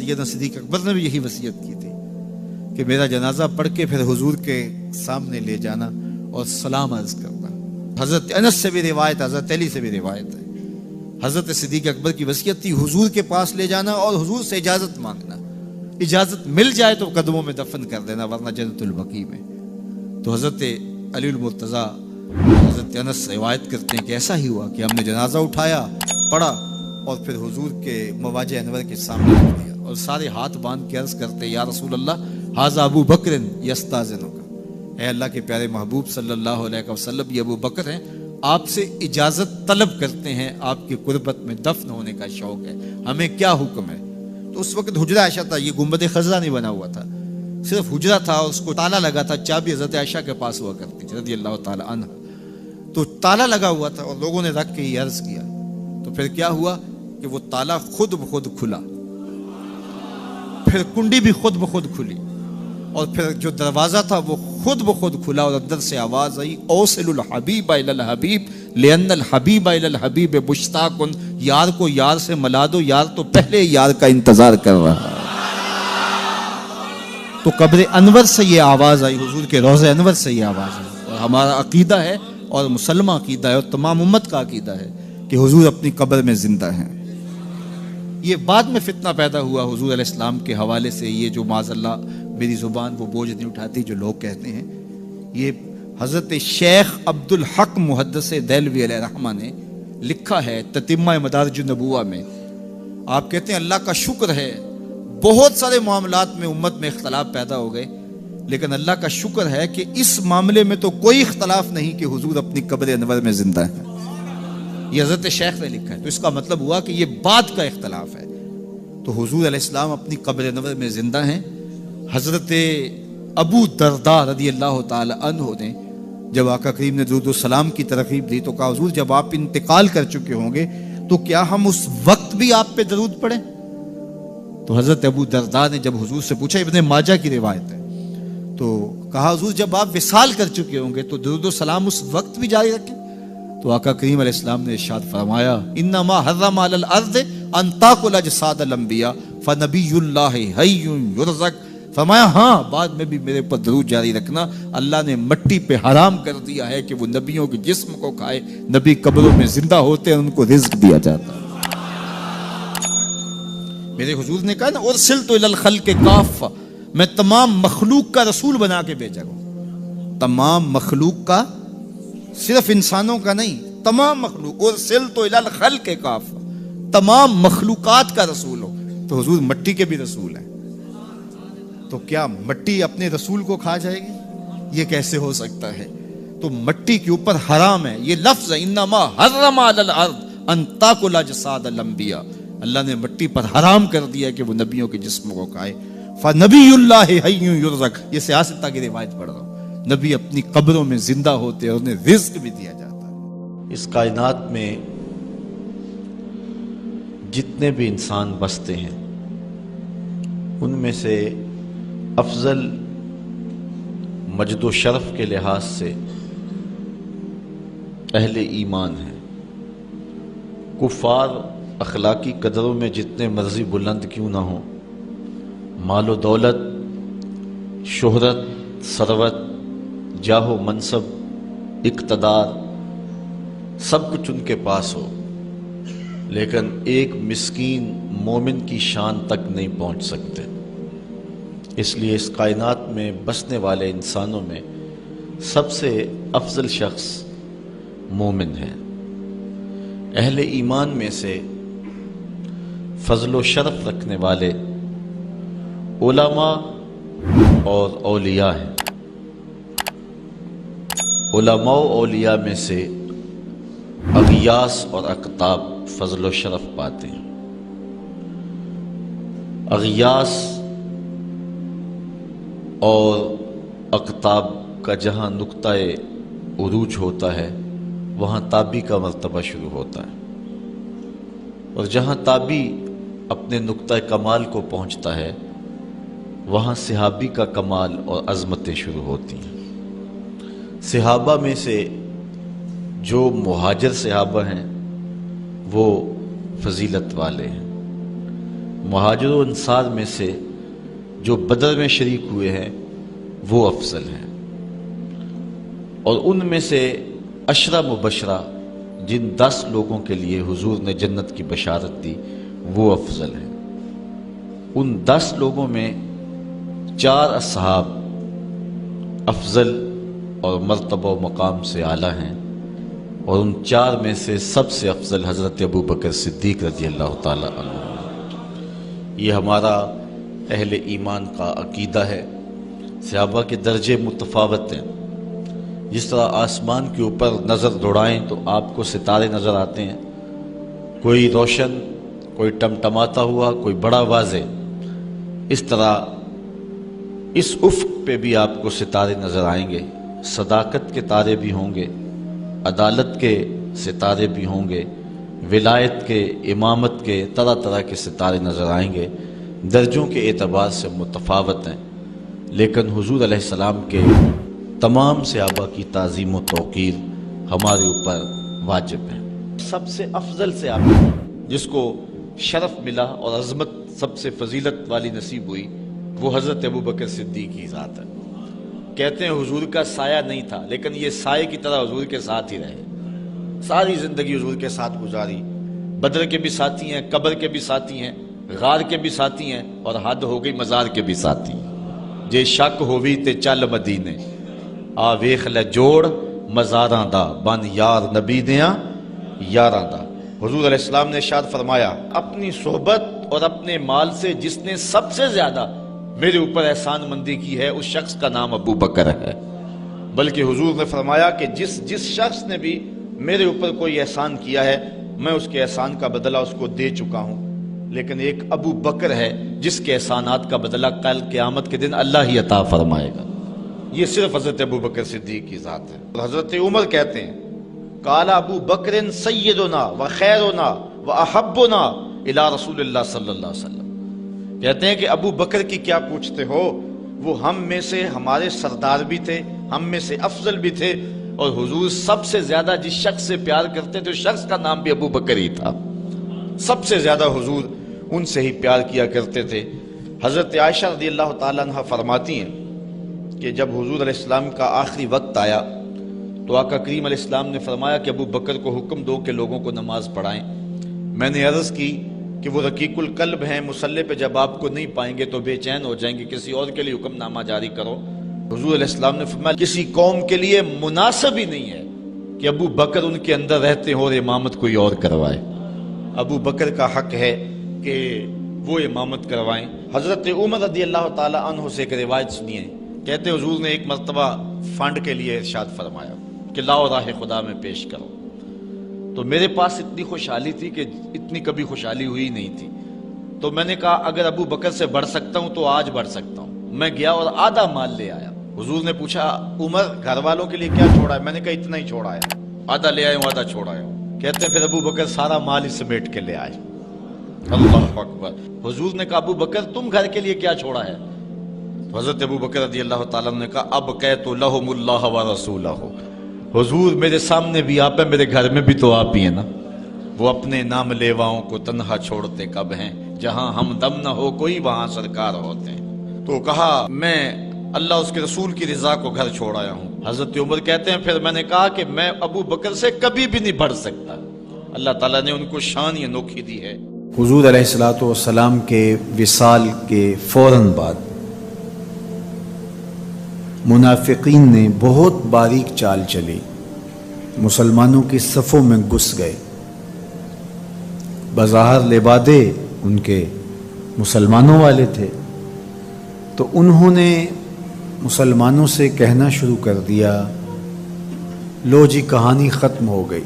سیدنا صدیق اکبر نے بھی یہی وصیت کی تھی کہ میرا جنازہ پڑھ کے پھر حضور کے سامنے لے جانا اور سلام عرض کرنا۔ حضرت انس سے بھی روایت، حضرت علی سے بھی روایت ہے، حضرت صدیق اکبر کی وصیت تھی حضور کے پاس لے جانا اور حضور سے اجازت مانگنا، اجازت مل جائے تو قدموں میں دفن کر دینا ورنہ جنت البقیع میں۔ تو حضرت علی المرتضیٰ حضرت انس روایت کرتے ہیں کہ ایسا ہی ہوا کہ ہم نے جنازہ اٹھایا، پڑھا اور پھر حضور کے مواجہ انور کے سامنے رکھ دیا اور سارے ہاتھ باندھ کے عرض کرتے یا رسول اللہ ھذا ابو بکر یستاذنک، اے اللہ کے پیارے محبوب صلی اللہ علیہ وسلم، یہ ابو بکر ہیں، آپ سے اجازت طلب کرتے ہیں، آپ کی قربت میں دفن ہونے کا شوق ہے، ہمیں کیا حکم ہے؟ تو اس وقت حجرہ عائشہ تھا، یہ گنبد خضرا نہیں بنا ہوا تھا، صرف حجرہ تھا، اس کو تالا لگا تھا، چابی حضرت عائشہ کے پاس ہوا کرتی تھی رضی اللہ تعالی عنہ، تو تالا لگا ہوا تھا اور لوگوں نے رکھ کے یہ عرض کیا، تو پھر کیا ہوا کہ وہ تالا خود بخود کھلا، پھر کنڈی بھی خود بخود کھلی، اور پھر جو دروازہ تھا وہ خود بخود کھلا اور اندر سے آواز آئی اوصل الحبیب الی الحبیب لان الحبیب الی الحبیب مشتاق، یار کو یار سے ملا دو، یار تو پہلے یار کا انتظار کر رہا ہے۔ تو قبر انور سے یہ آواز آئی، حضور کے روضہ انور سے یہ آواز آئی، اور ہمارا عقیدہ ہے اور مسلمہ عقیدہ ہے اور تمام امت کا عقیدہ ہے کہ حضور اپنی قبر میں زندہ ہیں۔ یہ بعد میں فتنہ پیدا ہوا حضور علیہ السلام کے حوالے سے، یہ جو معاذ اللہ میری زبان وہ بوجھ نہیں اٹھاتی جو لوگ کہتے ہیں، یہ حضرت شیخ عبد الحق محدث دہلوی علیہ رحمہ نے لکھا ہے تتمہ مدارج النبوہ میں۔ آپ کہتے ہیں اللہ کا شکر ہے بہت سارے معاملات میں امت میں اختلاف پیدا ہو گئے، لیکن اللہ کا شکر ہے کہ اس معاملے میں تو کوئی اختلاف نہیں کہ حضور اپنی قبر انور میں زندہ ہیں۔ یہ حضرت شیخ نے لکھا ہے، تو اس کا مطلب ہوا کہ یہ بعد کا اختلاف ہے۔ تو حضور علیہ السلام اپنی قبر انور میں زندہ ہیں۔ حضرت ابو درداء رضی اللہ تعالی عنہ نے جب آقا کریم نے درود و سلام کی ترغیب دی تو کہا حضور جب آپ انتقال کر چکے ہوں گے تو کیا ہم اس وقت بھی آپ پہ درود پڑھیں؟ تو حضرت ابو درداء نے جب حضور سے پوچھا، ابن ماجہ کی روایت ہے، تو کہا حضور جب آپ وصال کر چکے ہوں گے تو درود و سلام اس وقت بھی جاری رکھیں؟ تو آقا کریم علیہ السلام نے ارشاد فرمایا انما حرم علی الارض ان تاکل اجساد الانبیاء فنبی اللہ حی یرزق، فرمایا ہاں بعد میں بھی میرے پر درود جاری رکھنا، اللہ نے مٹی پہ حرام کر دیا ہے کہ وہ نبیوں کے جسم کو کھائے، نبی قبروں میں زندہ ہوتے ہیں ان کو رزق دیا جاتا ہے۔ میرے حضور نے کہا نا ارسلت الی الخلق کافہ، میں تمام مخلوق کا رسول بنا کے بھیجا ہوں، تمام مخلوق کا، صرف انسانوں کا نہیں، تمام مخلوق، ارسلت الی الخلق کافہ، تمام مخلوقات کا رسول ہو۔ تو حضور مٹی کے بھی رسول ہیں، تو کیا مٹی اپنے رسول کو کھا جائے گی؟ یہ کیسے ہو سکتا ہے؟ تو مٹی کے اوپر حرام ہے، یہ لفظ ہے انما حرم علی الارض ان تاکل اجساد الانبیاء، اللہ نے مٹی پر حرام کر دیا کہ وہ نبیوں کے جسم کو کھائے۔ فنبی اللہ حی یرزق، یہ سیاستہ کی روایت پڑھ رہا ہوں، نبی اپنی قبروں میں زندہ ہوتے ہیں، انہیں رزق بھی دیا جاتا ہے۔ اس کائنات میں جتنے بھی انسان بستے ہیں ان میں سے افضل مجد و شرف کے لحاظ سے اہل ایمان ہیں۔ کفار اخلاقی قدروں میں جتنے مرضی بلند کیوں نہ ہوں، مال و دولت، شہرت، ثروت، جاہ و منصب، اقتدار، سب کچھ ان کے پاس ہو، لیکن ایک مسکین مومن کی شان تک نہیں پہنچ سکتے۔ اس لیے اس کائنات میں بسنے والے انسانوں میں سب سے افضل شخص مومن ہے۔ اہل ایمان میں سے فضل و شرف رکھنے والے علماء اور اولیاء ہیں۔ علماء و اولیاء میں سے اغیاث اور اقطاب فضل و شرف پاتے ہیں۔ اغیاث اور اقطاب کا جہاں نقطہ عروج ہوتا ہے وہاں تابی کا مرتبہ شروع ہوتا ہے، اور جہاں تابی اپنے نقطہ کمال کو پہنچتا ہے وہاں صحابی کا کمال اور عظمتیں شروع ہوتی ہیں۔ صحابہ میں سے جو مہاجر صحابہ ہیں وہ فضیلت والے ہیں، مہاجر و انصار میں سے جو بدر میں شریک ہوئے ہیں وہ افضل ہیں، اور ان میں سے عشرہ مبشرہ جن 10 لوگوں کے لیے حضور نے جنت کی بشارت دی وہ افضل ہیں۔ ان 10 لوگوں میں 4 اصحاب افضل اور مرتبہ و مقام سے اعلیٰ ہیں، اور ان 4 میں سے سب سے افضل حضرت ابو بکر صدیق رضی اللہ تعالیٰ عنہ۔ یہ ہمارا اہل ایمان کا عقیدہ ہے۔ صحابہ کے درجے متفاوت ہیں۔ جس طرح آسمان کے اوپر نظر دوڑائیں تو آپ کو ستارے نظر آتے ہیں، کوئی روشن، کوئی ٹمٹماتا ہوا، کوئی بڑا واضح، اس طرح اس افق پہ بھی آپ کو ستارے نظر آئیں گے۔ صداقت کے تارے بھی ہوں گے، عدالت کے ستارے بھی ہوں گے، ولایت کے، امامت کے، طرح طرح کے ستارے نظر آئیں گے۔ درجوں کے اعتبار سے متفاوت ہیں، لیکن حضور علیہ السلام کے تمام صحابہ کی تعظیم و توقیر ہمارے اوپر واجب ہے۔ سب سے افضل صحابی جس کو شرف ملا اور عظمت سب سے فضیلت والی نصیب ہوئی وہ حضرت ابو بکر صدیق کی ذات ہے۔ کہتے ہیں حضور کا سایہ نہیں تھا، لیکن یہ سائے کی طرح حضور کے ساتھ ہی رہے، ساری زندگی حضور کے ساتھ گزاری۔ بدر کے بھی ساتھی ہیں، قبر کے بھی ساتھی ہیں، غار کے بھی ساتھی ہیں، اور حد ہو گئی مزار کے بھی ساتھی ہیں۔ جے شک ہووی تے چل مدینے، آ ویخ لے جوڑ مزاراں دا، بن یار نبی دیاں یاراں دا۔ حضور علیہ السلام نے ارشاد فرمایا، اپنی صحبت اور اپنے مال سے جس نے سب سے زیادہ میرے اوپر احسان مندی کی ہے اس شخص کا نام ابو بکر ہے۔ بلکہ حضور نے فرمایا کہ جس شخص نے بھی میرے اوپر کوئی احسان کیا ہے میں اس کے احسان کا بدلہ اس کو دے چکا ہوں، لیکن ایک ابو بکر ہے جس کے احسانات کا بدلہ کل قیامت کے دن اللہ ہی عطا فرمائے گا۔ یہ صرف حضرت ابو بکر صدیق کی ذات ہے۔ حضرت عمر کہتے ہیں، قال ابو بکر سیدنا و خیرنا و احبنا الی رسول اللہ صلی اللہ علیہ وسلم۔ کہتے ہیں کہ ابو بکر کی کیا پوچھتے ہو، وہ ہم میں سے ہمارے سردار بھی تھے، ہم میں سے افضل بھی تھے، اور حضور سب سے زیادہ جس شخص سے پیار کرتے تھے اس شخص کا نام بھی ابو بکر ہی تھا۔ سب سے زیادہ حضور ان سے ہی پیار کیا کرتے تھے۔ حضرت عائشہ رضی اللہ تعالیٰ عنہ فرماتی ہیں کہ جب حضور علیہ السلام کا آخری وقت آیا تو آقا کریم علیہ السلام نے فرمایا کہ ابو بکر کو حکم دو کہ لوگوں کو نماز پڑھائیں۔ میں نے عرض کی کہ وہ رقیق القلب ہیں، مصلی پہ جب آپ کو نہیں پائیں گے تو بے چین ہو جائیں گے، کسی اور کے لیے حکم نامہ جاری کرو۔ حضور علیہ السلام نے فرمایا کسی قوم کے لیے مناسب ہی نہیں ہے کہ ابو بکر ان کے اندر رہتے ہو اور امامت کوئی اور کروائے۔ ابو بکر کا حق ہے کہ وہ امامت کروائیں۔ حضرت عمر رضی اللہ تعالی عنہ سے ایک روایت سنیے، کہتے حضور نے ایک مرتبہ فنڈ کے لیے ارشاد فرمایا کہ لاؤ راہ خدا میں پیش کرو، تو میرے پاس اتنی خوشحالی تھی کہ اتنی کبھی خوشحالی ہوئی نہیں تھی، تو میں نے کہا اگر ابو بکر سے بڑھ سکتا ہوں تو آج بڑھ سکتا ہوں۔ میں گیا اور آدھا مال لے آیا۔ حضور نے پوچھا عمر گھر والوں کے لیے کیا چھوڑا ہے؟ میں نے کہا اتنا ہی چھوڑا ہے، آدھا لے آیا ہوں آدھا چھوڑا ہے۔ کہتے ہیں پھر ابو بکر سارا مال ہی سمیٹ کے لے آئے۔ اللہ اکبر۔ حضور نے کہا ابو بکر تم گھر کے لیے کیا چھوڑا ہے؟ تو حضرت ابو بکر رضی اللہ تعالیٰ نے کہا اب قیت لہم اللہ و رسولہ، حضور میرے سامنے بھی آپ ہیں، میرے گھر میں بھی تو آپ ہی ہیں نا۔ وہ اپنے نام لیواؤں کو تنہا چھوڑتے کب ہیں، جہاں ہم دم نہ ہو کوئی وہاں سرکار ہوتے ہیں۔ تو کہا میں اللہ اس کے رسول کی رضا کو گھر چھوڑ آیا ہوں۔ حضرت عمر کہتے ہیں پھر میں نے کہا کہ میں ابو بکر سے کبھی بھی نہیں بڑھ سکتا۔ اللہ تعالیٰ نے ان کو شان ہی انوکھی دی ہے۔ حضور علیہ الصلوۃ والسلام کے وصال کے فوراً بعد منافقین نے بہت باریک چال چلی، مسلمانوں کی صفوں میں گھس گئے۔ بظاہر لبادے ان کے مسلمانوں والے تھے، تو انہوں نے مسلمانوں سے کہنا شروع کر دیا لو جی کہانی ختم ہو گئی،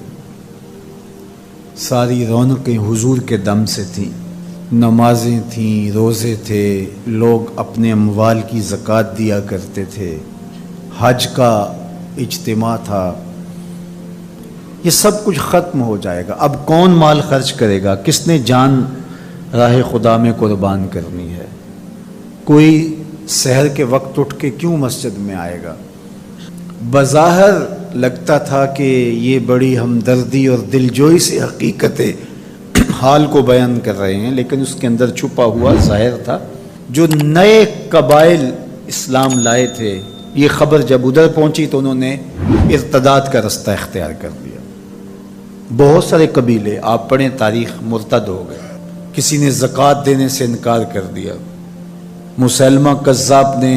ساری رونقیں حضور کے دم سے تھیں، نمازیں تھیں، روزے تھے، لوگ اپنے اموال کی زکوٰۃ دیا کرتے تھے، حج کا اجتماع تھا، یہ سب کچھ ختم ہو جائے گا۔ اب کون مال خرچ کرے گا؟ کس نے جان راہ خدا میں قربان کرنی ہے؟ کوئی سحر کے وقت اٹھ کے کیوں مسجد میں آئے گا؟ بظاہر لگتا تھا کہ یہ بڑی ہمدردی اور دلجوئی سے حقیقت حال کو بیان کر رہے ہیں، لیکن اس کے اندر چھپا ہوا ظاہر تھا. جو نئے قبائل اسلام لائے تھے، یہ خبر جب ادھر پہنچی تو انہوں نے ارتداد کا رستہ اختیار کر لیا. بہت سارے قبیلے، آپ پڑھیں تاریخ، مرتد ہو گئے. کسی نے زکوٰۃ دینے سے انکار کر دیا. مسلمہ کذاب نے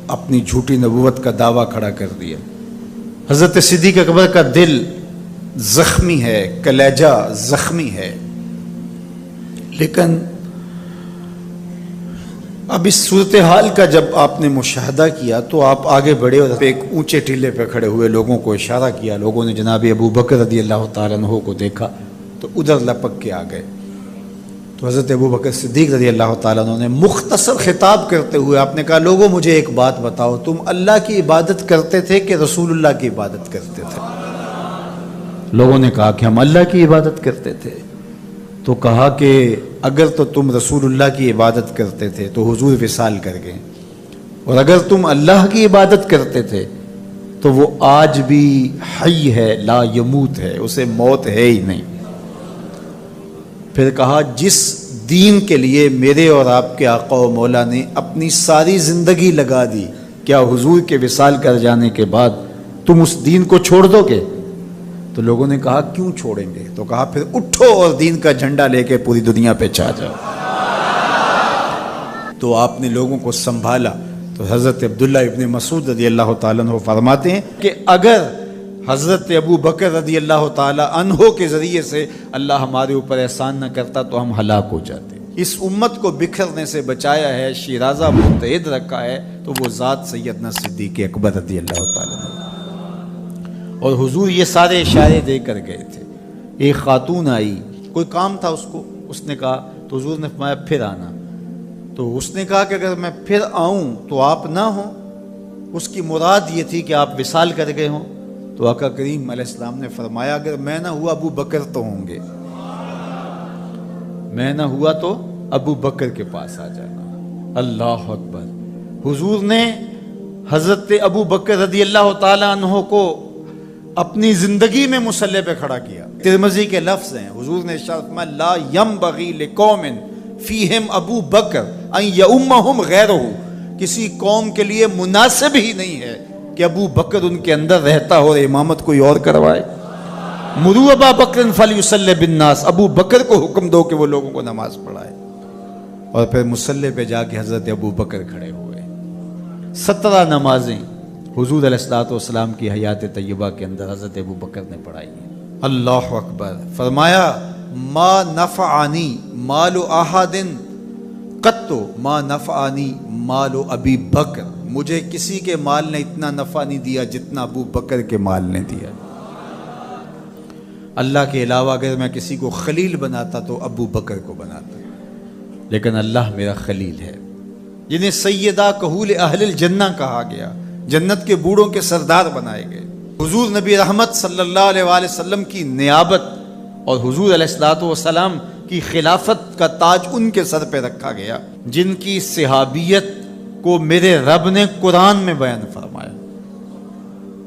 اپنی جھوٹی نبوت کا دعویٰ کھڑا کر دیا. حضرت صدیق اکبر کا دل زخمی ہے، کلیجہ زخمی ہے، لیکن اب اس صورتحال کا جب آپ نے مشاہدہ کیا تو آپ آگے بڑھے اور ایک اونچے ٹیلے پہ کھڑے ہوئے لوگوں کو اشارہ کیا. لوگوں نے جناب ابو بکر رضی اللہ تعالیٰ عنہ کو دیکھا تو ادھر لپک کے آ گئے. تو حضرت ابو بکر صدیق رضی اللہ تعالیٰ عنہ نے مختصر خطاب کرتے ہوئے آپ نے کہا، لوگوں مجھے ایک بات بتاؤ، تم اللہ کی عبادت کرتے تھے کہ رسول اللہ کی عبادت کرتے تھے؟ لوگوں نے کہا کہ ہم اللہ کی عبادت کرتے تھے. تو کہا کہ اگر تو تم رسول اللہ کی عبادت کرتے تھے تو حضور وصال کر گئے، اور اگر تم اللہ کی عبادت کرتے تھے تو وہ آج بھی حی ہے، لا یموت ہے، اسے موت ہے ہی نہیں. پھر کہا، جس دین کے لیے میرے اور آپ کے آقا و مولا نے اپنی ساری زندگی لگا دی، کیا حضور کے وصال کر جانے کے بعد تم اس دین کو چھوڑ دو گے؟ تو لوگوں نے کہا، کیوں چھوڑیں گے؟ تو کہا، پھر اٹھو اور دین کا جھنڈا لے کے پوری دنیا پہ چھا جاؤ. تو آپ نے لوگوں کو سنبھالا. تو حضرت عبداللہ ابن مسعود رضی اللہ تعالیٰ عنہ فرماتے ہیں کہ اگر حضرت ابو بکر رضی اللہ تعالیٰ عنہ کے ذریعے سے اللہ ہمارے اوپر احسان نہ کرتا تو ہم ہلاک ہو جاتے. اس امت کو بکھرنے سے بچایا ہے، شیرازہ متحد رکھا ہے، تو وہ ذات سیدنا صدیق اکبر رضی اللہ تعالیٰ عنہ. اور حضور یہ سارے اشارے دے کر گئے تھے. ایک خاتون آئی، کوئی کام تھا اس کو، اس نے کہا، تو حضور نے فرمایا پھر آنا. تو اس نے کہا کہ اگر میں پھر آؤں تو آپ نہ ہوں. اس کی مراد یہ تھی کہ آپ وصال کر گئے ہوں. تو آقا کریم علیہ السلام نے فرمایا، اگر میں نہ ہوا ابو بکر تو ہوں گے، میں نہ ہوا تو ابو بکر کے پاس آ جانا. اللہ اکبر. حضور نے حضرت ابو بکر رضی اللہ تعالیٰ عنہ کو اپنی زندگی میں مصلی پہ کھڑا کیا. ترمذی کے لفظ ہیں، حضور نے ارشاد فرمایا، لا ینبغی لقوم فیہم ابو بکر ان یؤمہم غیرہ. کسی قوم کے لیے مناسب ہی نہیں ہے کہ ابو بکر ان کے اندر رہتا ہو اور امامت کوئی اور کروائے. مروا ابا بکر فلیصلی بالناس. ابو بکر کو حکم دو کہ وہ لوگوں کو نماز پڑھائے. اور پھر مصلی پہ جا کے حضرت ابو بکر کھڑے ہوئے. 17 نمازیں حضور علیہ الصلوۃ والسلام کی حیات طیبہ کے اندر حضرت ابو بکر نے پڑھائی ہیں. اللہ اکبر. فرمایا، ما نفعنی مال احد قط ما نفعنی مال ابی بکر. مجھے کسی کے مال نے اتنا نفع نہیں دیا جتنا ابو بکر کے مال نے دیا. اللہ کے علاوہ اگر میں کسی کو خلیل بناتا تو ابو بکر کو بناتا، لیکن اللہ میرا خلیل ہے، جنہیں سیدہ کہول اہل الجنہ کہا گیا، جنت کے بوڑھوں کے سردار بنائے گئے. حضور نبی رحمت صلی اللہ علیہ وآلہ وسلم کی نیابت اور حضور علیہ الصلوۃ والسلام کی خلافت کا تاج ان کے سر پہ رکھا گیا، جن کی صحابیت کو میرے رب نے قرآن میں بیان فرمایا.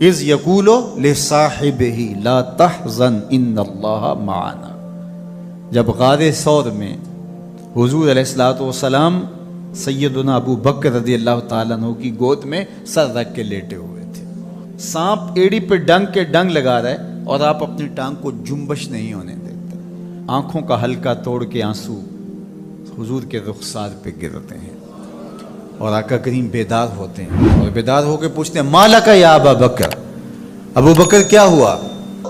اذ یقول لصاحبہ لا تحزن ان اللہ معنا. جب غار ثور میں حضور علیہ الصلوۃ والسلام سیدنا ابو بکر رضی اللہ تعالیٰ عنہ کی گود میں سر رکھ کے لیٹے ہوئے تھے. سانپ ایڑی پہ ڈنگ کے ڈنگ لگا رہا ہے اور آپ اپنی ٹانگ کو جنبش نہیں ہونے دیتے. آنکھوں کا ہلکا توڑ کے آنسو حضور کے رخسار پہ گرتے ہیں اور آقا کریم بیدار ہوتے ہیں اور بیدار ہو کے پوچھتے ہیں، مالک یا ابا بکر، ابو بکر کیا ہوا؟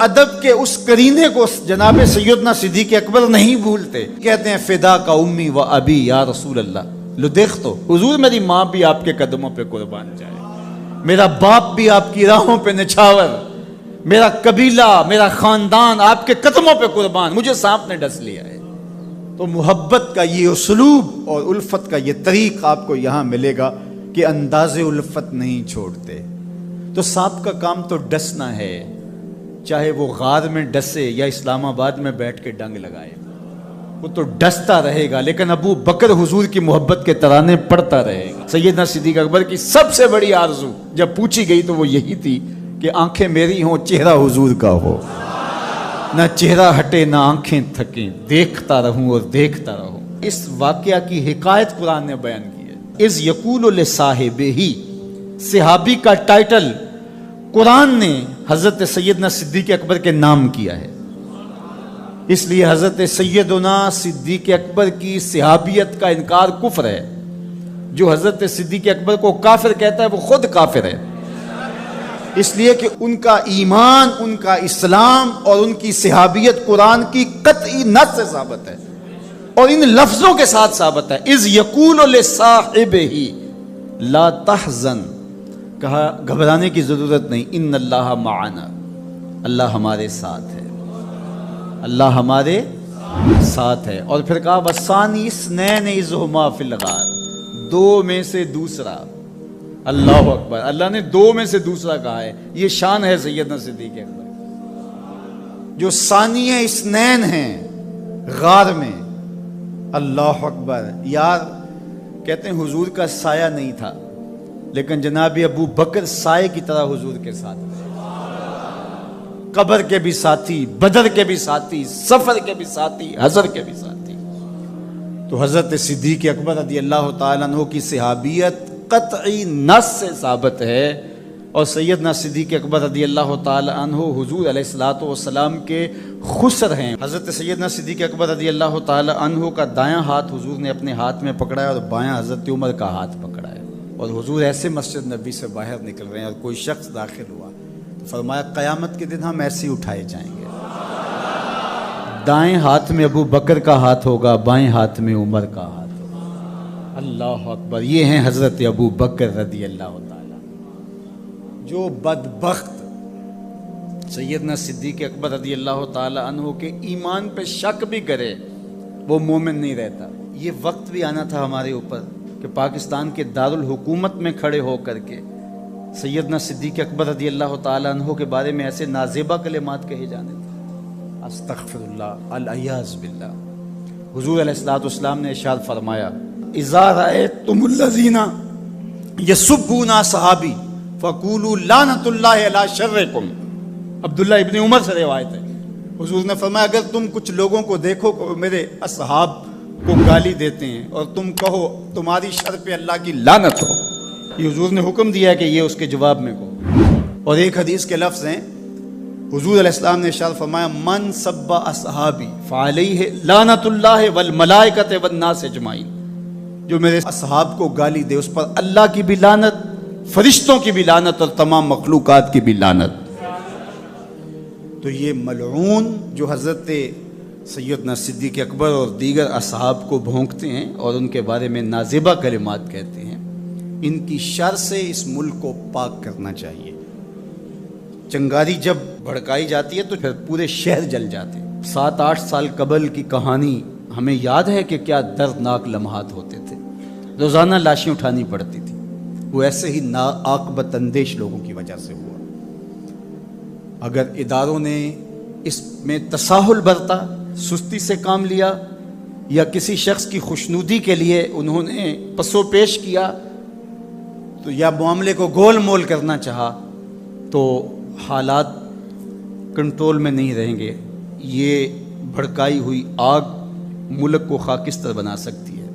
ادب کے اس قرینے کو جناب سیدنا صدیق اکبر نہیں بھولتے. کہتے ہیں، فدا کا امی و ابی یا رسول اللہ. لو دیکھ تو حضور، میری ماں بھی آپ کے قدموں پہ قربان جائے، میرا باپ بھی آپ کی راہوں پہ نچھاور، میرا قبیلہ، میرا خاندان آپ کے قدموں پہ قربان، مجھے سانپ نے ڈس لیا ہے. تو محبت کا یہ اسلوب اور الفت کا یہ طریق آپ کو یہاں ملے گا کہ انداز الفت نہیں چھوڑتے. تو سانپ کا کام تو ڈسنا ہے، چاہے وہ غار میں ڈسے یا اسلام آباد میں بیٹھ کے ڈنگ لگائے، وہ تو ڈستا رہے گا. لیکن ابو بکر حضور کی محبت کے ترانے پڑھتا رہے گا. سیدنا صدیق اکبر کی سب سے بڑی آرزو جب پوچھی گئی تو وہ یہی تھی کہ آنکھیں میری ہوں، چہرہ حضور کا ہو. نہ چہرہ ہٹے نہ آنکھیں تھکیں، دیکھتا رہوں اور دیکھتا رہوں۔ اس واقعہ کی حکایت قرآن نے بیان کی ہے۔ اذ یقول لصاحبہ، صحابی کا ٹائٹل قرآن نے حضرت سیدنا صدیق اکبر کے نام کیا ہے، اس لیے حضرت سیدنا صدیق اکبر کی صحابیت کا انکار کفر ہے۔ جو حضرت صدیق اکبر کو کافر کہتا ہے وہ خود کافر ہے، اس لیے کہ ان کا ایمان، ان کا اسلام اور ان کی صحابیت قرآن کی قطعی نص سے ثابت ہے اور ان لفظوں کے ساتھ ثابت ہے۔ اذ یقول لصاحبہ لا تحزن، کہا گھبرانے کی ضرورت نہیں، ان اللہ معنا، اللہ ہمارے ساتھ ہے، اللہ ہمارے ساتھ ہے۔ اور پھر کہا وَالثَّانِي اثْنَيْنِ اذ هُمَا فِي الْغَارِ، دو میں سے دوسرا، اللہ اکبر، اللہ نے دو میں سے دوسرا کہا ہے۔ یہ شان ہے سیدنا صدیق اکبر، جو ثانی اثنین ہیں غار میں، اللہ اکبر۔ یار کہتے ہیں حضور کا سایہ نہیں تھا، لیکن جناب ابو بکر سائے کی طرح حضور کے ساتھ تھے، قبر کے بھی ساتھی، بدر کے بھی ساتھی، سفر کے بھی ساتھی، حضر کے بھی ساتھی۔ تو حضرت صدیق اکبر رضی اللہ تعالیٰ عنہ کی صحابیت قطعی نص سے ثابت ہے، اور سیدنا صدیق اکبر رضی اللہ تعالیٰ عنہ حضور علیہ الصلوۃ والسلام کے خسر ہیں۔ حضرت سیدنا صدیق اکبر رضی اللہ تعالیٰ عنہ کا دایاں ہاتھ حضور نے اپنے ہاتھ میں پکڑا ہے اور بایاں حضرت عمر کا ہاتھ پکڑا ہے، اور حضور ایسے مسجد نبی سے باہر نکل رہے ہیں اور کوئی شخص داخل ہوا تو فرمایا قیامت کے دن ہم ایسے ہی اٹھائے جائیں گے، دائیں ہاتھ میں ابو بکر کا ہاتھ ہوگا، بائیں ہاتھ میں عمر کا ہاتھ ہوگا، اللہ اکبر۔ یہ ہیں حضرت ابو بکر رضی اللہ تعالیٰ۔ جو بدبخت سیدنا صدیق اکبر رضی اللہ تعالیٰ عنہ کے ایمان پہ شک بھی کرے وہ مومن نہیں رہتا۔ یہ وقت بھی آنا تھا ہمارے اوپر کہ پاکستان کے دارالحکومت میں کھڑے ہو کر کے سیدنا صدیق اکبر رضی اللہ تعالیٰ عنہ کے بارے میں ایسے نازیبہ کلمات کہے جانے تھے، استغفر اللہ، العیاذ باللہ۔ حضور علیہ الصلوۃ والسلام نے ارشاد فرمایا اذا رأیتم الذین یسبون صحابی فقولوا لعنۃ اللہ علی شرکم۔ عبداللہ ابن عمر سے روایت ہے، حضور نے فرمایا اگر تم کچھ لوگوں کو دیکھو کہ میرے اصحاب کو گالی دیتے ہیں اور تم کہو تمہاری شر پہ اللہ کی لعنت ہو، یہ حضور نے حکم دیا ہے کہ یہ اس کے جواب میں کہو۔ اور ایک حدیث کے لفظ ہیں، حضور علیہ السلام نے ارشاد فرمایا من سب اصحابی فعلیہ لعنت اللہ والملائکۃ والناس اجمعین، جو میرے اصحاب کو گالی دے اس پر اللہ کی بھی لعنت، فرشتوں کی بھی لعنت اور تمام مخلوقات کی بھی لعنت۔ تو یہ ملعون جو حضرت سیدنا صدیق اکبر اور دیگر اصحاب کو بھونکتے ہیں اور ان کے بارے میں نازیبہ کلمات کہتے ہیں، ان کی شر سے اس ملک کو پاک کرنا چاہیے۔ چنگاری جب بھڑکائی جاتی ہے تو پھر پورے شہر جل جاتے ہیں۔ 7-8 سال قبل کی کہانی ہمیں یاد ہے کہ کیا دردناک لمحات ہوتے تھے، روزانہ لاشیں اٹھانی پڑتی تھی، وہ ایسے ہی ناعاقبت اندیش لوگوں کی وجہ سے ہوا۔ اگر اداروں نے اس میں تساہل برتا، سستی سے کام لیا، یا کسی شخص کی خوشنودی کے لیے انہوں نے پسو پیش کیا تو یا معاملے کو گول مول کرنا چاہا تو حالات کنٹرول میں نہیں رہیں گے۔ یہ بھڑکائی ہوئی آگ ملک کو خاکستر بنا سکتی ہے۔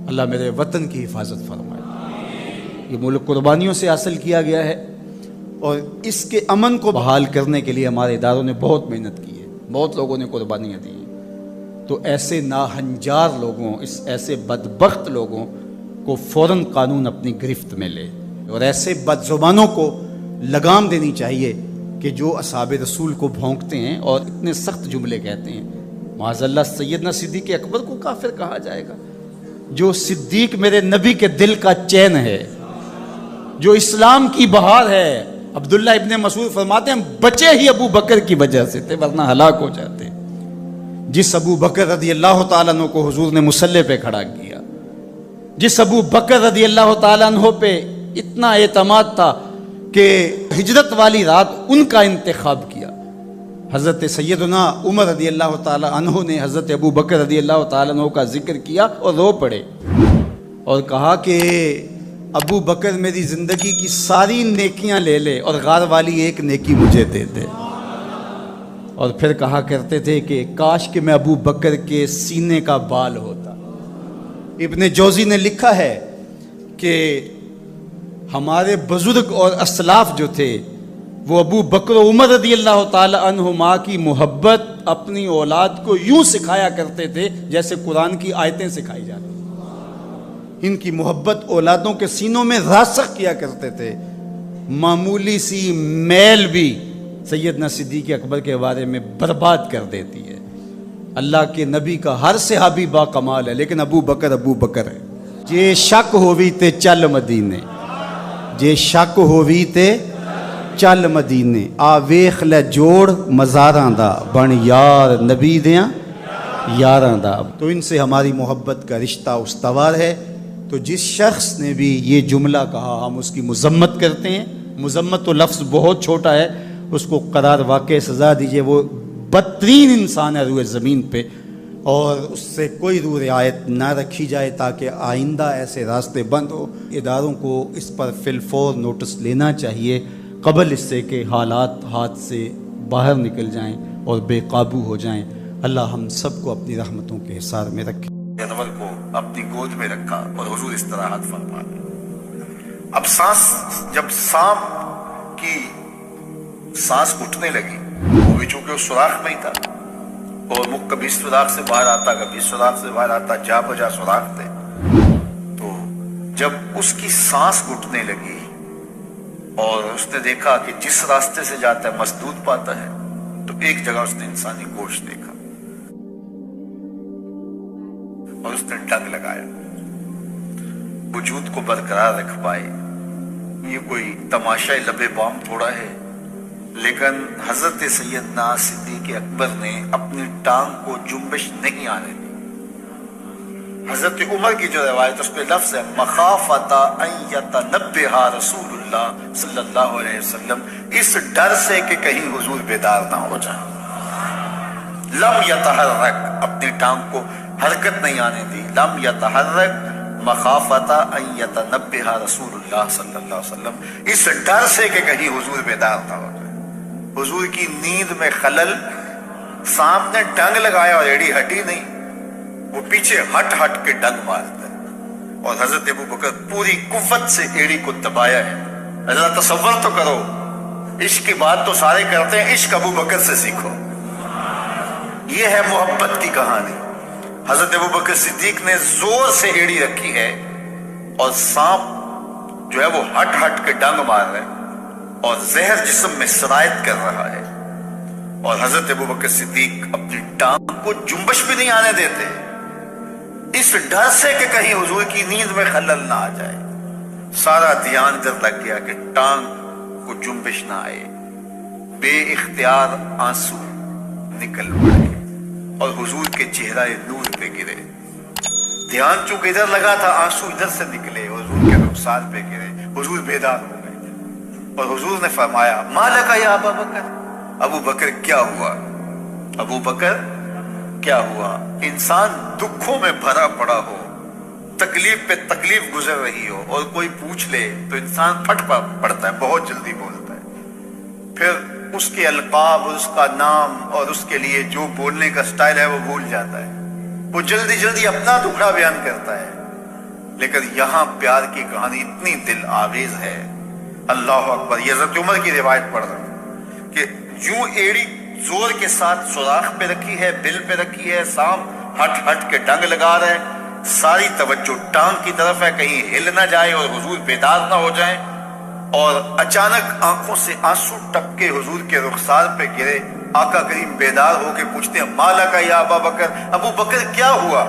اللہ میرے وطن کی حفاظت فرمائے۔ یہ ملک قربانیوں سے حاصل کیا گیا ہے اور اس کے امن کو بحال کرنے کے لیے ہمارے اداروں نے بہت محنت کی ہے، بہت لوگوں نے قربانیاں دی ہیں۔ تو ایسے ناہنجار لوگوں، ایسے بدبخت لوگوں کو فوراً قانون اپنی گرفت میں لے، اور ایسے بد زبانوں کو لگام دینی چاہیے کہ جو اصحاب رسول کو بھونکتے ہیں اور اتنے سخت جملے کہتے ہیں۔ معاذ اللہ سیدنا صدیق اکبر کو کافر کہا جائے گا؟ جو صدیق میرے نبی کے دل کا چین ہے، جو اسلام کی بہار ہے۔ عبداللہ ابن مسعود فرماتے ہیں بچے ہی ابو بکر کی وجہ سے تھے ورنہ ہلاک ہو جاتے۔ جس ابو بکر رضی اللہ تعالیٰ عنہ کو حضور نے مصلی پہ کھڑا کیا، جس ابو بکر رضی اللہ تعالیٰ عنہ پہ اتنا اعتماد تھا کہ ہجرت والی رات ان کا انتخاب کیا، حضرت سیدنا عمر رضی اللہ تعالیٰ عنہ نے حضرت ابو بکر رضی اللہ تعالیٰ عنہ کا ذکر کیا اور رو پڑے اور کہا کہ ابو بکر میری زندگی کی ساری نیکیاں لے لے اور غار والی ایک نیکی مجھے دے دے۔ اور پھر کہا کرتے تھے کہ کاش کہ میں ابو بکر کے سینے کا بال ہوتا۔ ابن جوزی نے لکھا ہے کہ ہمارے بزرگ اور اسلاف جو تھے وہ ابو بکر و عمر رضی اللہ تعالی عنہما کی محبت اپنی اولاد کو یوں سکھایا کرتے تھے جیسے قرآن کی آیتیں سکھائی جاتی۔ ان کی محبت اولادوں کے سینوں میں راسخ کیا کرتے تھے۔ معمولی سی میل بھی سیدنا صدیق اکبر کے بارے میں برباد کر دیتی ہے۔ اللہ کے نبی کا ہر صحابی با کمال ہے، لیکن ابو بکر ہے۔ جے شک ہووی تے چل مدینے، جے شک ہووی تے چل مدینے، آ ویخ لے جوڑ مزاراں دا، بن یار نبی دیاں یاراں دا۔ تو ان سے ہماری محبت کا رشتہ استوار ہے۔ تو جس شخص نے بھی یہ جملہ کہا ہم اس کی مذمت کرتے ہیں۔ مذمت تو لفظ بہت چھوٹا ہے، اس کو قرار واقع سزا دیجئے۔ وہ بدترین انسان ہے روئے زمین پہ، اور اس سے کوئی روح رعایت نہ رکھی جائے تاکہ آئندہ ایسے راستے بند ہو۔ اداروں کو اس پر فی الفور نوٹس لینا چاہیے قبل اس سے کہ حالات ہاتھ سے باہر نکل جائیں اور بے قابو ہو جائیں۔ اللہ ہم سب کو اپنی رحمتوں کے حصار میں رکھے۔ جانور کو اپنی گود میں رکھا اور حضور استراحت فرما لی۔ اب جب سانپ کی سانس اٹھنے لگی، وہ بھی چونکہ اس سوراخ میں ہی تھا، اور وہ کبھی سوراخ سے باہر آتا کبھی سوراخ سے باہر آتا، جا بجا سوراخ تھے۔ تو جب اس کی سانس اٹھنے لگی اور اس نے دیکھا کہ جس راستے سے جاتا ہے مسدود پاتا ہے، تو ایک جگہ اس نے انسانی گوشت دیکھا اور اس نے ڈنگ لگایا وجود کو برقرار رکھ پائے۔ یہ کوئی تماشائی لبے بام تھوڑا ہے، لیکن حضرت سیدنا صدیق اکبر نے اپنی ٹانگ کو جنبش نہیں آنے دی۔ حضرت عمر کی جو روایت اس پہ لفظ ہے مخافۃ ان یتنبہ رسول اللہ صلی اللہ علیہ وسلم، اس ڈر سے کہ کہیں حضور بیدار نہ ہو جائیں۔ لم یتحرک، اپنی ٹانگ کو حرکت نہیں آنے دی۔ لم یتحرک مخافۃ ان یتنبہ رسول اللہ صلی اللہ علیہ وسلم، اس ڈر سے کہ کہیں حضور بیدار نہ ہو جائے۔ حضور کی نیند میں خلل، سانپ نے ڈنگ لگایا اور ایڑی ہٹی نہیں، وہ پیچھے ہٹ کے ڈنگ مارتا ہے، اور حضرت ابو بکر پوری قوت سے ایڑی کو دبایا ہے۔ حضرت تصور تو کرو، عشق کی بات تو سارے کرتے ہیں، عشق ابو بکر سے سیکھو۔ یہ ہے محبت کی کہانی۔ حضرت ابو بکر صدیق نے زور سے ایڑی رکھی ہے، اور سانپ جو ہے وہ ہٹ کے ڈنگ مار رہا ہے، اور زہر جسم میں سرایت کر رہا ہے، اور حضرت ابو بکر صدیق اپنی ٹانگ کو جنبش بھی نہیں آنے دیتے، اس ڈر سے کہ کہیں حضور کی نیند میں خلل نہ آ جائے۔ سارا دھیان ادھر لگ گیا کہ ٹانگ کو جنبش نہ آئے۔ بے اختیار آنسو نکل پڑے اور حضور کے چہرہ نور پہ گرے۔ دھیان چونکہ ادھر لگا تھا، آنسو ادھر سے نکلے، حضور کے رخسار پہ گرے۔ حضور بیدار ہو گئے، اور حضور نے فرمایا ما لک یا ابا بکر، ابو بکر کیا ہوا؟ ابو بکر کیا ہوا؟ انسان دکھوں میں بھرا پڑا ہو، تکلیف پہ تکلیف گزر رہی ہو، اور کوئی پوچھ لے تو انسان پھٹ پڑتا ہے، بہت جلدی بولتا ہے، پھر اس کے القاب اور اس کا نام اور اس کے لیے جو بولنے کا سٹائل ہے وہ بھول جاتا ہے، وہ جلدی جلدی اپنا دکھڑا بیان کرتا ہے۔ لیکن یہاں پیار کی کہانی اتنی دل آویز ہے، اللہ اکبر۔ یہ حضرت عمر کی روایت پڑھ رہا ہوں کہ یوں ایڑی زور کے ساتھ سوراخ پہ رکھی ہے، بل پہ رکھی ہے، سانپ ہٹ کے ڈنگ لگا رہے ہیں، ساری توجہ ٹانگ کی طرف ہے کہیں ہل نہ جائے اور حضور بیدار نہ ہو جائیں، اور اچانک آنکھوں سے آنسو ٹپکے حضور کے رخسار پہ گرے۔ آقا کریم بیدار ہو کے پوچھتے ہیں ما لک یا ابا بکر، ابو بکر کیا ہوا؟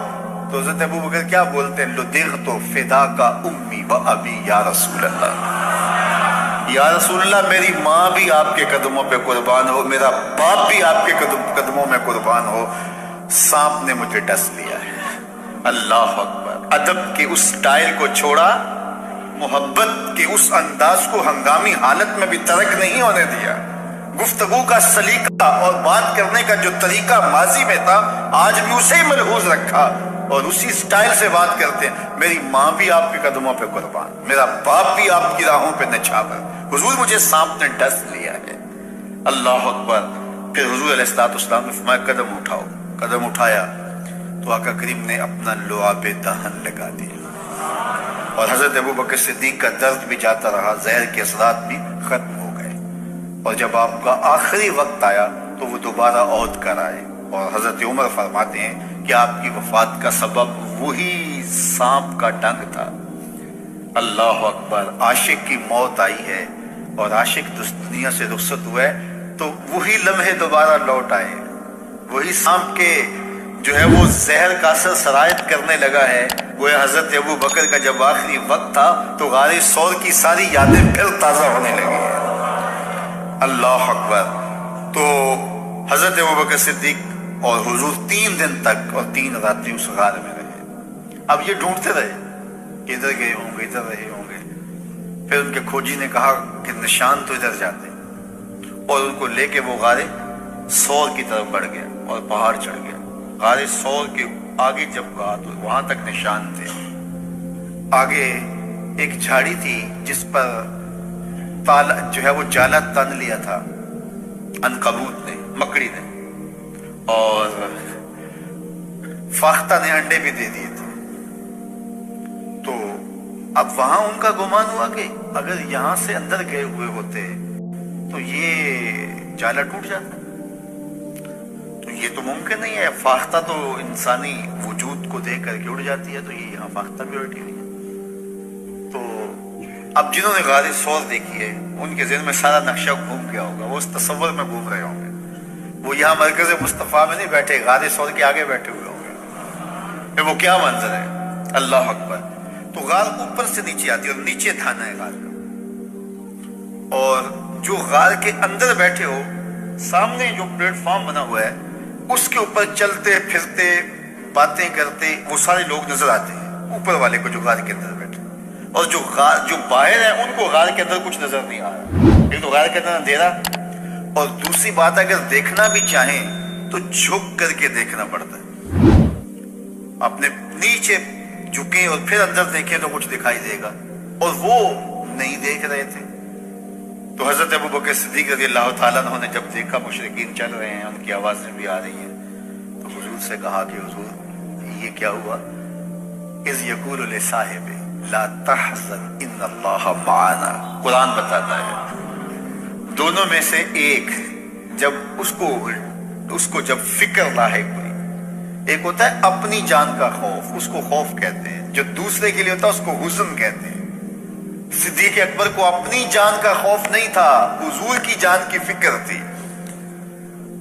تو حضرت ابو بکر کیا بولتے ہیں لدغت فداک امی و ابی یا رسول اللہ، یا رسول اللہ میری ماں بھی آپ کے قدموں پہ قربان ہو، میرا باپ بھی آپ کے قدموں میں قربان ہو، سانپ نے مجھے ڈس لیا ہے۔ اللہ اکبر۔ ادب کے اس سٹائل کو چھوڑا، محبت کے اس انداز کو ہنگامی حالت میں بھی ترک نہیں ہونے دیا۔ گفتگو کا سلیقہ اور بات کرنے کا جو طریقہ ماضی میں تھا آج بھی اسے ہی ملحوظ رکھا، اور اسی سٹائل سے بات کرتے ہیں میری ماں بھی آپ کے قدموں پہ قربان، میرا باپ بھی آپ کی راہوں پہ نچھاور، حضور مجھے سانپ نے ڈس لیا ہے۔ اللہ اکبر۔ پھر حضور علیہ السلام نے فرمایا قدم اٹھاؤ. قدم اٹھایا تو آقا کریم نے اپنا لعاب دہن لگا دیا اور حضرت ابوبکر صدیق کا درد بھی جاتا رہا, زہر کے اثرات بھی ختم ہو گئے. اور جب آپ کا آخری وقت آیا تو وہ دوبارہ عہد کر آئے. اور حضرت عمر فرماتے ہیں کہ آپ کی وفات کا سبب وہی سانپ کا ڈنگ تھا. اللہ اکبر, عاشق کی موت آئی ہے اور عاشق دنیا سے رخصت ہوا ہے تو وہی لمحے دوبارہ لوٹ آئے. وہی سانپ کے جو ہے وہ زہر کا اثر سرایت کرنے لگا ہے. وہ حضرت ابو بکر کا جب آخری وقت تھا تو غار ثور کی ساری یادیں پھر تازہ ہونے لگی ہیں. اللہ اکبر. تو حضرت ابو بکر صدیق اور حضور 3 دن تک اور 3 راتیں اس غار میں رہے. اب یہ ڈھونڈتے رہے کہ ادھر گئے ہوں گے, ادھر رہے ہوں گے. پھر ان کے کھوجی نے کہا کہ نشان تو ادھر جاتے, اور ان کو لے کے وہ غار ثور کی طرف بڑھ گیا اور پہاڑ چڑھ گیا. غار ثور کے آگے جب گیا تو وہاں تک نشان تھے. آگے ایک جھاڑی تھی جس پر تالا جو ہے وہ جالا تن لیا تھا عنکبوت نے, مکڑی نے, اور فاختہ نے انڈے بھی دے دیے تھے. تو اب وہاں ان کا گمان ہوا کہ اگر یہاں سے اندر گئے ہوئے ہوتے تو یہ جالا ٹوٹ جاتا. تو یہ تو ممکن نہیں ہے, فاختہ تو انسانی وجود کو دیکھ کر کے اڑ جاتی ہے, تو یہ یہاں فاختہ بھی اڑتی ہوئی ہے. تو اب جنہوں نے غار ثور دیکھی ہے ان کے ذہن میں سارا نقشہ گھوم گیا ہوگا, وہ اس تصور میں گھوم رہے ہوں گے. وہ یہاں مرکز مصطفیٰ میں نہیں بیٹھے, غار ثور کے آگے بیٹھے ہوئے ہوں گے. پھر وہ کیا منظر ہے. اللہ اکبر. تو غار اوپر سے نیچے آتی ہے اور نیچے دھانا ہے غار کا. اور جو غار کے اندر بیٹھے ہو, سامنے جو پلیٹ فارم بنا ہوا ہے اس کے اوپر چلتے پھرتے باتیں کرتے وہ سارے لوگ نظر آتے ہیں اوپر والے کو جو غار کے اندر بیٹھے. اور جو باہر ہیں ان کو غار کے اندر کچھ نظر نہیں آ رہا. ایک تو غار کے اندر اندھیرا, اور دوسری بات اگر دیکھنا بھی چاہیں تو جھک کر کے دیکھنا پڑتا ہے. اپنے نیچے جھکیں اور پھر اندر دیکھیں تو کچھ دکھائی دے گا, اور وہ نہیں دیکھ رہے تھے. تو حضرت ابو بکر صدیق رضی اللہ تعالیٰ عنہ نے جب دیکھا مشرکین چل رہے ہیں, ان کی آوازیں بھی آ رہی ہیں, تو حضور سے کہا کہ حضور یہ کیا ہوا. اذ یقول لصاحب لا تحزن ان اللہ معنا. قرآن بتاتا ہے دونوں میں سے ایک جب اس کو جب فکر لاحق ہوئی, ایک ہوتا ہے اپنی جان کا خوف, اس کو خوف کہتے ہیں, جو دوسرے کے لیے ہوتا ہے اس کو حزن کہتے ہیں. صدیق اکبر کو اپنی جان کا خوف نہیں تھا, حضور کی جان کی فکر تھی.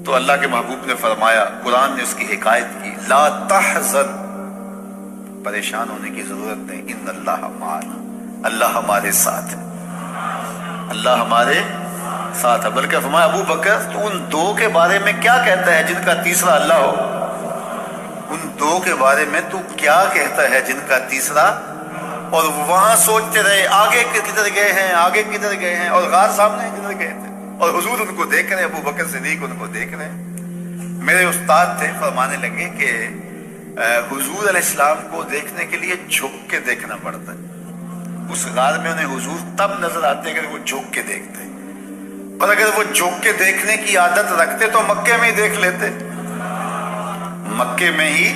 تو اللہ کے محبوب نے فرمایا, قرآن نے اس کی حکایت کی, لا تحزن, پریشان ہونے کی ضرورت نہیں, ان اللہ معنا, اللہ ہمارے ساتھ ہے, اللہ ہمارے ساتھ ہے. بلکہ فرمایا ابو بکر تو ان 2 کے بارے میں کیا کہتا ہے جن کا تیسرا اللہ ہو. ان 2 کے بارے میں تو کیا کہتا ہے جن کا تیسرا. اور وہاں سوچتے رہے آگے کدھر گئے ہیں, آگے کدھر گئے ہیں, اور غار سامنے کدھر گئے تھے, اور حضور ان کو دیکھ رہے ہیں, ابو بکر صدیق ان کو دیکھ رہے ہیں. میرے استاد تھے, فرمانے لگے کہ حضور علیہ السلام کو دیکھنے کے لیے جھک کے دیکھنا پڑتا ہے. اس غار میں انہیں حضور تب نظر آتے اگر وہ جھک کے دیکھتے, اور اگر وہ جھک کے دیکھنے کی عادت رکھتے تو مکے میں ہی دیکھ لیتے, مکے میں ہی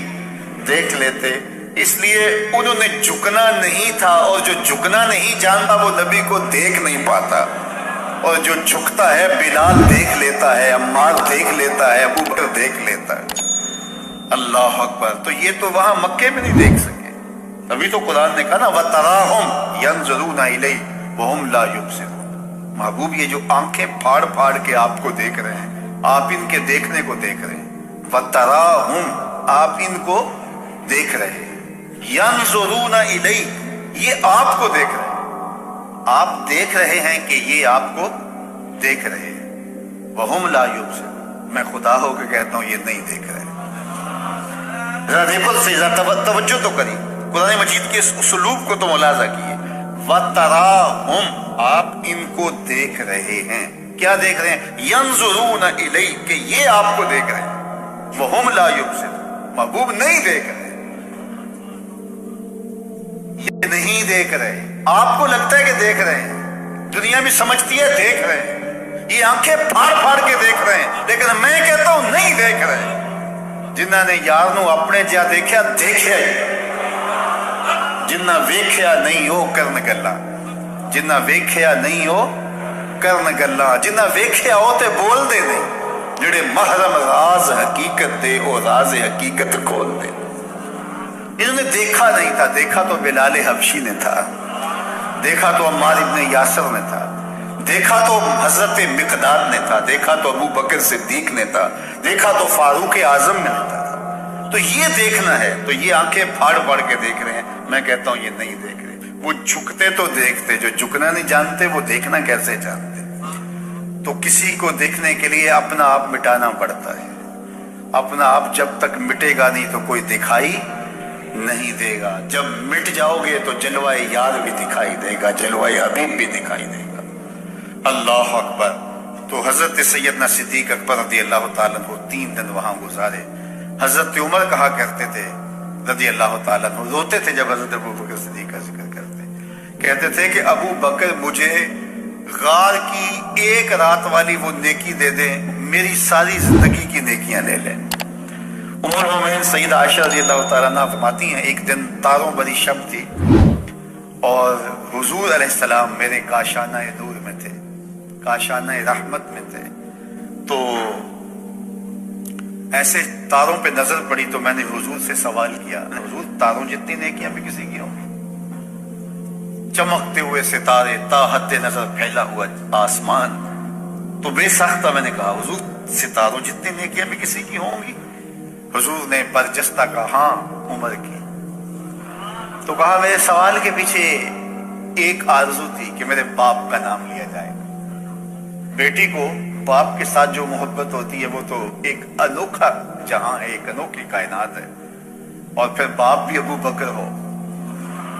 دیکھ لیتے. اس لیے انہوں نے جھکنا نہیں تھا, اور جو جھکنا نہیں جانتا وہ نبی کو دیکھ نہیں پاتا, اور جو جھکتا ہے بلال دیکھ لیتا ہے, عمار دیکھ لیتا ہے, ابو بکر دیکھ لیتا ہے. اللہ اکبر. تو یہ تو وہاں مکے میں نہیں دیکھ سکے. ابھی تو قرآن نے کہا نا وَتَرَاهُمْ يَنْظُرُونَ إِلَيْهِ وَهُمْ لَا يُبْصِرُونَ. محبوب یہ جو آنکھیں پھاڑ پھاڑ کے آپ کو دیکھ رہے ہیں, آپ ان کے دیکھنے کو دیکھ رہے ہیں. وَتَرَاهُمْ, آپ ان کو دیکھ رہے ہیں. يَنْظُرُونَ إِلَيْهِ, یہ آپ کو دیکھ رہے ہیں, آپ دیکھ رہے ہیں کہ یہ آپ کو دیکھ رہے ہیں. وَهُمْ لَا يُبْصِرُونَ, میں خدا ہو کے کہتا ہوں یہ نہیں دیکھ رہے. توجہ تو کری, قرآن مجید کے اس اسلوب کو تو ملاحظہ کیے. وَتَرَاهُمْ, آپ ان کو دیکھ رہے ہیں. کیا دیکھ رہے ہیں؟ يَنْظُرُونَ إِلَيْهِ, کہ یہ آپ کو دیکھ رہے ہیں. وَهُمْ لَا يُبْصِرُونَ, محبوب نہیں دیکھ رہے, یہ نہیں دیکھ رہے. آپ کو لگتا ہے کہ دیکھ رہے ہیں, دنیا بھی سمجھتی ہے دیکھ رہے ہیں, یہ آنکھیں پھاڑ پھاڑ کے دیکھ رہے ہیں، لیکن میں کہتا ہوں نہیں دیکھ رہے۔ جنہاں نے یار نو اپنے جا دیکھا دیکھیا ہی، جنہ ویکھیا نہیں ہو کرن گلا، جنہ ویکھیا نہیں ہو کرن گلا، جنہ ویکھیا ہو تے بول دے نہیں، جڑے محرم راز حقیقت دے او راز حقیقت کھول دے۔ انہوں نے دیکھا نہیں تھا، دیکھا تو بلال حبشی نے تھا، دیکھا تو عمار ابن یاسر نے تھا، دیکھا تو حضرت مقداد نے تھا، دیکھا تو ابو بکر صدیق نے تھا، دیکھا تو فاروق اعظم نے تھا۔ تو یہ دیکھنا ہے، تو یہ آنکھیں پھاڑ پھاڑ کے دیکھ رہے ہیں، میں کہتا ہوں یہ نہیں دیکھ رہے۔ وہ جھکتے تو دیکھتے، جو جھکنا نہیں جانتے وہ دیکھنا کیسے جانتے؟ تو کسی کو دیکھنے کے لیے اپنا آپ مٹانا پڑتا ہے، اپنا آپ جب تک مٹے گا نہیں تو کوئی دکھائی نہیں دے گا، جب مٹ جاؤ گے تو جلوہ یار بھی دکھائی دے گا، جلوہ حبیب بھی دکھائی دے گا۔ اللہ اکبر۔ تو حضرت سیدنا صدیق اکبر رضی اللہ تعالیٰ عنہ 3 دن وہاں گزارے۔ حضرت عمر کہا کرتے تھے رضی اللہ تعالیٰ عنہ، روتے تھے جب حضرت ابو بکر صدیق کا ذکر کرتے، کہتے تھے کہ ابو بکر مجھے غار کی ایک رات والی وہ نیکی دے دیں، میری ساری زندگی کی نیکیاں لے لیں۔ عمر مومنین سیدہ عائشہ رضی اللہ تعالیٰ عنہ فرماتی ہیں ایک دن تاروں بری شب تھی اور حضور علیہ السلام میرے کاشانہ نور میں تھے، کاشانہ رحمت میں تھے، تو ایسے تاروں پہ نظر پڑی تو میں نے حضور سے سوال کیا، حضور تاروں جتنی نیکیاں بھی کسی کی ہوں گی؟ چمکتے ہوئے ستارے، تا حد نظر پھیلا ہوا آسمان، تو بے ساختہ میں نے کہا حضور ستاروں جتنی نیکیاں بھی کسی کی ہوں گی؟ حضور نے برجستہ کہا ہاں عمر کی۔ تو کہا میرے سوال کے پیچھے ایک آرزو تھی کہ میرے باپ کا نام لیا جائے۔ بیٹی کو باپ کے ساتھ جو محبت ہوتی ہے وہ تو ایک انوکھا جہاں ہے، ایک انوکھی کائنات ہے، اور پھر باپ بھی ابو بکر ہو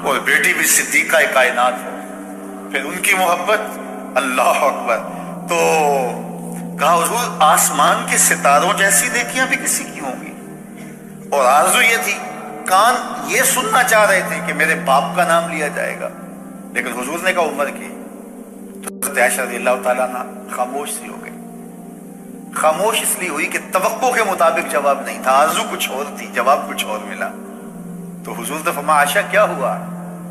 اور بیٹی بھی صدیقہ کائنات ہو، پھر ان کی محبت، اللہ اکبر۔ تو کہا حضور آسمان کے ستاروں جیسی نیکیاں بھی کسی کی ہوں گی؟ اور آرزو یہ تھی، کان یہ سننا چاہ رہے تھے کہ میرے باپ کا نام لیا جائے گا، لیکن حضور نے کہا عمر کی۔ تو حضرت عائشہ رضی اللہ تعالیٰ عنہ خاموش سی ہو گئی۔ خاموش اس لیے ہوئی کہ توقع کے مطابق جواب نہیں تھا، آرزو کچھ اور تھی، جواب کچھ اور ملا۔ تو حضور نے فرمایا عائشہ کیا ہوا؟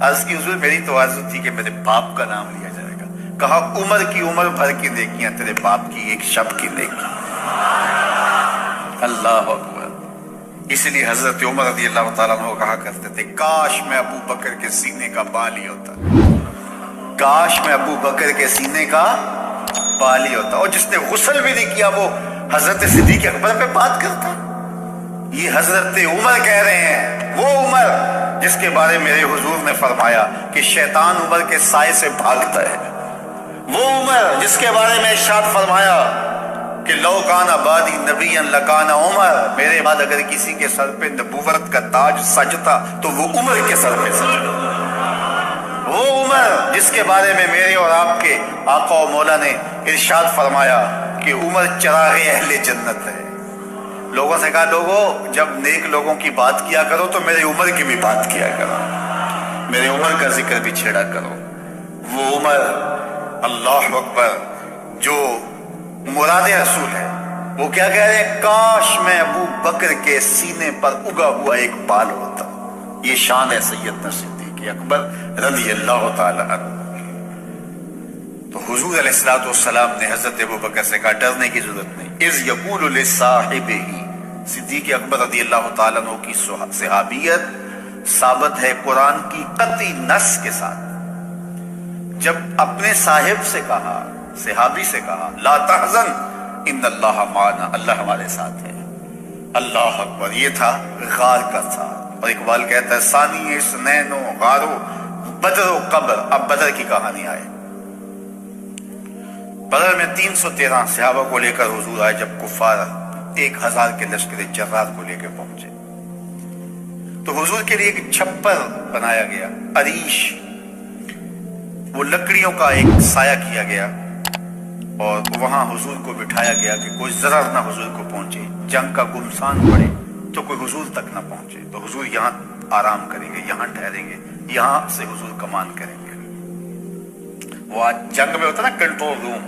عرض کی حضور میری تو آرزو تھی کہ میرے باپ کا نام لیا جائے گا۔ کہا عمر کی عمر بھر کی نیکیاں تیرے باپ کی ایک شب کی نیکی۔ اللہ اکبر۔ اس لیے حضرت عمر رضی اللہ تعالیٰ عنہ کہا کرتے تھے کاش میں ابو بکر کے سینے کا بال ہی ہوتا، کاش میں ابو بکر کے سینے کا بال ہی ہوتا۔ اور جس نے غسل بھی نہیں کیا وہ حضرت صدیق اکبر پہ بات کرتا۔ یہ حضرت عمر کہہ رہے ہیں، وہ عمر جس کے بارے میرے حضور نے فرمایا کہ شیطان عمر کے سائے سے بھاگتا ہے، وہ عمر جس کے بارے میں ارشاد فرمایا کہ لو کان بعدی نبی لکان عمر، میرے بعد اگر کسی کے سر پہ نبوت کا تاج سجتا تو وہ عمر کے سر پہ سجتا۔ وہ عمر جس کے بارے میں میرے اور آپ کے آقا و مولا نے ارشاد فرمایا کہ عمر چراغ اہل جنت ہے۔ لوگوں سے کہا لوگوں جب نیک لوگوں کی بات کیا کرو تو میرے عمر کی بھی بات کیا کرو، میرے عمر کا ذکر بھی چھیڑا کرو۔ وہ عمر اللہ اکبر جو مراد رسول ہے، وہ کیا کہہ رہے ہیں؟ کاش میں ابو بکر کے سینے پر اگا ہوا ایک بال ہوتا۔ یہ شان ہے سیدنا صدیق اکبر رضی اللہ تعالی عنہ۔ تو حضور علیہ الصلوۃ والسلام نے حضرت ابو بکر سے کہا ڈرنے کی ضرورت نہیں۔ اذ یقول لصاحبہ، صدیق اکبر رضی اللہ تعالیٰ عنہ کی صحابیت ثابت ہے قرآن کی قطعی نص کے ساتھ۔ جب اپنے صاحب سے کہا، صحابی سے کہا لا تحزن ان اللہ معنا، اللہ ہمارے ساتھ ہے۔ اللہ اکبر۔ یہ تھا غار کا ساتھ، اور اقبال کہتا ہے ثانی اثنین و غارو بدر و قبر۔ اب بدر کی کہانی آئے۔ بدر میں 313 صحابہ کو لے کر حضور آئے، جب کفار 1000 کے لشکر جرار کو لے کے پہنچے تو حضور کے لیے ایک چھپر بنایا گیا، عریش، وہ لکڑیوں کا ایک سایہ کیا گیا، اور وہاں حضور کو بٹھایا گیا کہ کوئی ضرر نہ حضور کو پہنچے، جنگ کا گمسان پڑے تو کوئی حضور تک نہ پہنچے۔ تو حضور یہاں آرام کریں گے، یہاں ٹھہریں گے، یہاں سے حضور کمان کریں گے۔ وہ آج جنگ میں ہوتا نا کنٹرول روم،